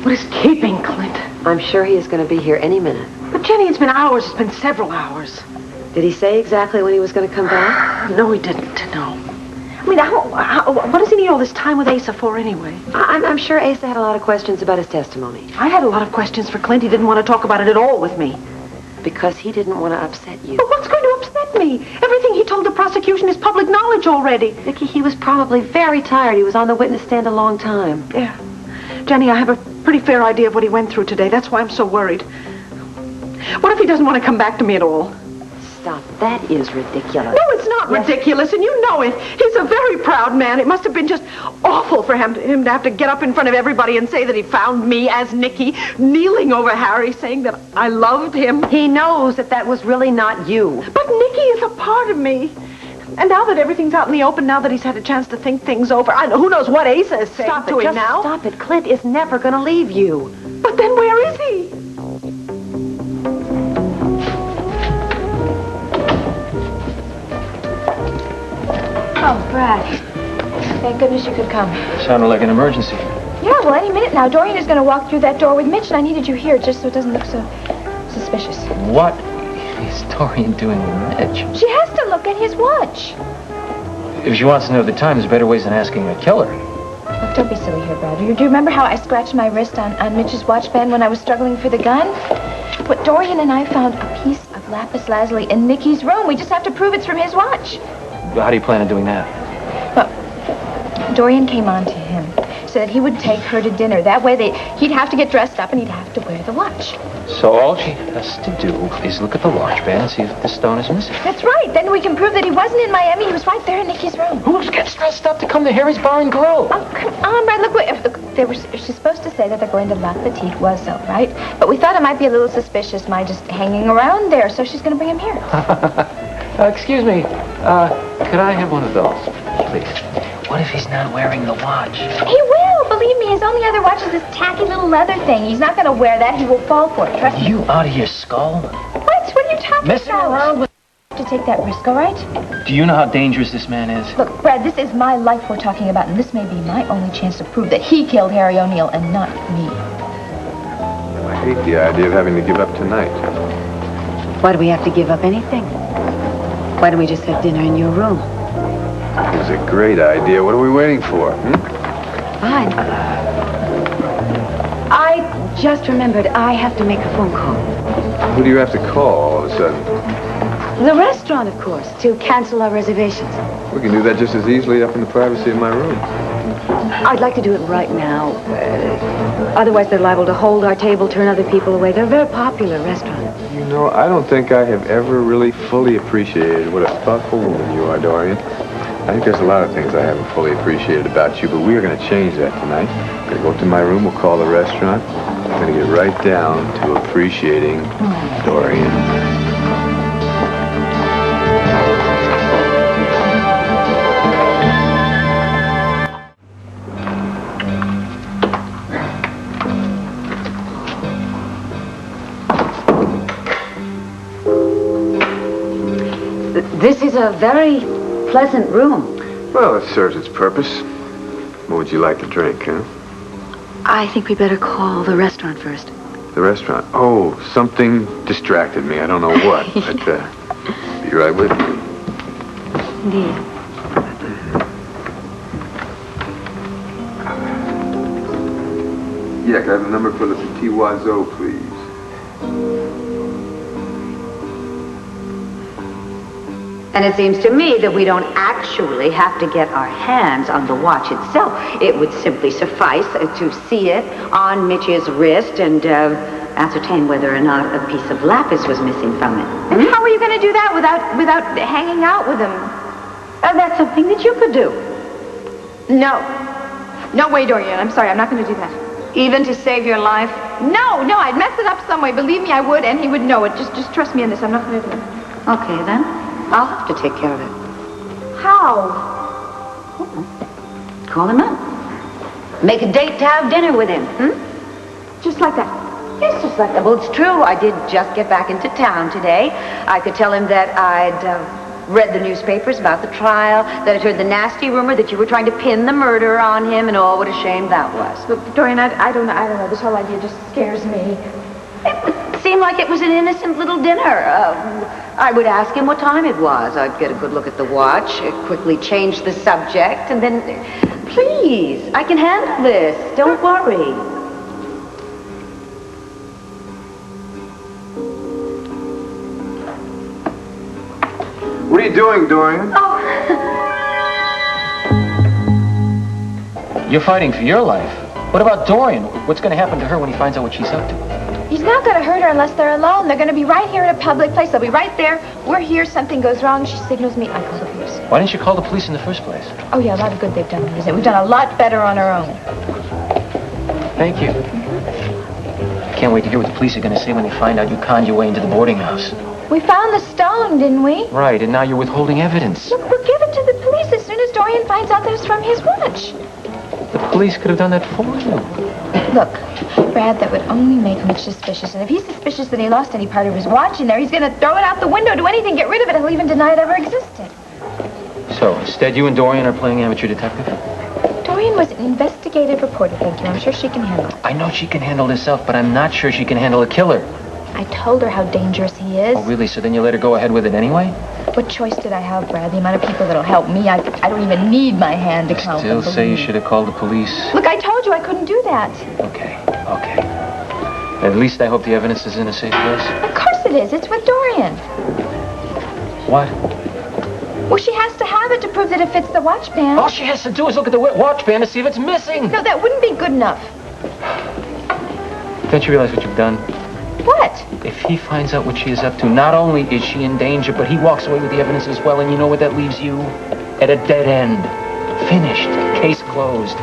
What is keeping Clint? I'm sure he is going to be here any minute. But Jenny, it's been hours. It's been several hours. Did he say exactly when he was going to come back? No, he didn't. No. I mean, what does he need all this time with Asa for anyway? I'm sure Asa had a lot of questions about his testimony. I had a lot of questions for Clint. He didn't want to talk about it at all with me. Because he didn't want to upset you. But what's going to upset me? Everything he told the prosecution is public knowledge already. Viki, he was probably very tired. He was on the witness stand a long time. Yeah. Jenny, I have a pretty fair idea of what he went through today. That's why I'm so worried. What if he doesn't want to come back to me at all? Stop. That is ridiculous. No, it's not ridiculous, and you know it. He's a very proud man. It must have been just awful for him to have to get up in front of everybody and say that he found me as Niki, kneeling over Harry, saying that I loved him. He knows that was really not you. But Niki is a part of me. And now that everything's out in the open, now that he's had a chance to think things over, who knows what Asa is saying to him now? Stop it. Clint is never going to leave you. But then where is he? Oh, Brad. Thank goodness you could come. Sounded like an emergency. Yeah, well, any minute now. Dorian is going to walk through that door with Mitch, and I needed you here just so it doesn't look so suspicious. What is Dorian doing with Mitch? She has to look at his watch. If she wants to know the time, there's better ways than asking a killer. Look, don't be silly here, Brad. Do you remember how I scratched my wrist on Mitch's watch band when I was struggling for the gun? But Dorian and I found a piece of lapis lazuli in Niki's room. We just have to prove it's from his watch. How do you plan on doing that? Well, Dorian came on to him so that he would take her to dinner. That way he'd have to get dressed up and he'd have to wear the watch. So all she has to do is look at the watch band and see if the stone is missing. That's right. Then we can prove that he wasn't in Miami. He was right there in Niki's room. Who gets dressed up to come to Harry's Bar and Grill? Oh, come on, Brad. Look, she's supposed to say that they're going to La Petite Oiseau, right? But we thought it might be a little suspicious, my just hanging around there, so she's going to bring him here. Excuse me. Could I have one of those, please? What if he's not wearing the watch? He will. Believe me, his only other watch is this tacky little leather thing. He's not going to wear that. He will fall for it. Trust me. Are you out of your skull? What? What are you talking Messing about? around with... To take that risk, all right? Do you know how dangerous this man is? Look, Brad, this is my life we're talking about, and this may be my only chance to prove that he killed Harry O'Neill and not me. I hate the idea of having to give up tonight. Why do we have to give up anything? Why don't we just have dinner in your room? It's a great idea. What are we waiting for? Fine. I just remembered I have to make a phone call. Who do you have to call all of a sudden? The restaurant, of course, to cancel our reservations. We can do that just as easily up in the privacy of my room. I'd like to do it right now. Otherwise, they're liable to hold our table, turn other people away. They're a very popular restaurant. You know, I don't think I have ever really fully appreciated what a thoughtful woman you are, Dorian. I think there's a lot of things I haven't fully appreciated about you, but we are going to change that tonight. We're going to go up to my room, we'll call the restaurant. We're going to get right down to appreciating Dorian. This is a very pleasant room. Well, it serves its purpose. What would you like to drink, huh? I think we better call the restaurant first. The restaurant? Oh, something distracted me. I don't know what. But, be right with you. Indeed. Yeah, can I have the number for the Petit Oiseau, please? And it seems to me that we don't actually have to get our hands on the watch itself. It would simply suffice to see it on Mitch's wrist and ascertain whether or not a piece of lapis was missing from it. And how are you going to do that without hanging out with him? That's something that you could do. No. No way, Dorian. I'm sorry. I'm not going to do that. Even to save your life? No, I'd mess it up some way. Believe me, I would, and he would know it. Just trust me on this. I'm not going to do it. Okay, then. I'll have to take care of it. How? Call him up. Make a date to have dinner with him. Just like that? Yes, just like that. Well, it's true. I did just get back into town today. I could tell him that I'd read the newspapers about the trial, that I'd heard the nasty rumor that you were trying to pin the murder on him, and oh, what a shame that was. Look, Dorian, I don't know. This whole idea just scares me. It seemed like it was an innocent little dinner. I would ask him what time it was. I'd get a good look at the watch, quickly change the subject, and then... Please, I can handle this. Don't worry. What are you doing, Dorian? Oh. You're fighting for your life. What about Dorian? What's going to happen to her when he finds out what she's up to? He's not going to hurt her unless they're alone. They're going to be right here in a public place. They'll be right there. We're here. Something goes wrong. She signals me. I call the police. Why didn't you call the police in the first place? Oh, yeah, a lot of good they've done. We've done a lot better on our own. Thank you. Can't wait to hear what the police are going to say when they find out you conned your way into the boarding house. We found the stone, didn't we? Right, and now you're withholding evidence. Look, we'll give it to the police as soon as Dorian finds out that it's from his watch. The police could have done that for you. Look, Brad, that would only make Mitch suspicious. And if he's suspicious that he lost any part of his watch in there, he's going to throw it out the window, do anything, get rid of it. He'll even deny it ever existed. So, instead you and Dorian are playing amateur detective? Dorian was an investigative reporter, thank you. I'm sure she can handle it. I know she can handle herself, but I'm not sure she can handle a killer. I told her how dangerous he is. Oh, really? So then you let her go ahead with it anyway? What choice did I have, Brad? The amount of people that'll help me, I don't even need my hand to count them. Still say you should have called the police. Look, I told you I couldn't do that. Okay. At least I hope the evidence is in a safe place. Of course it is. It's with Dorian. What? Well, she has to have it to prove that it fits the watch band. All she has to do is look at the watch band to see if it's missing. No, that wouldn't be good enough. Don't you realize what you've done? What? If he finds out what she is up to, not only is she in danger, but he walks away with the evidence as well, and you know what that leaves you? At a dead end. Finished. Case closed.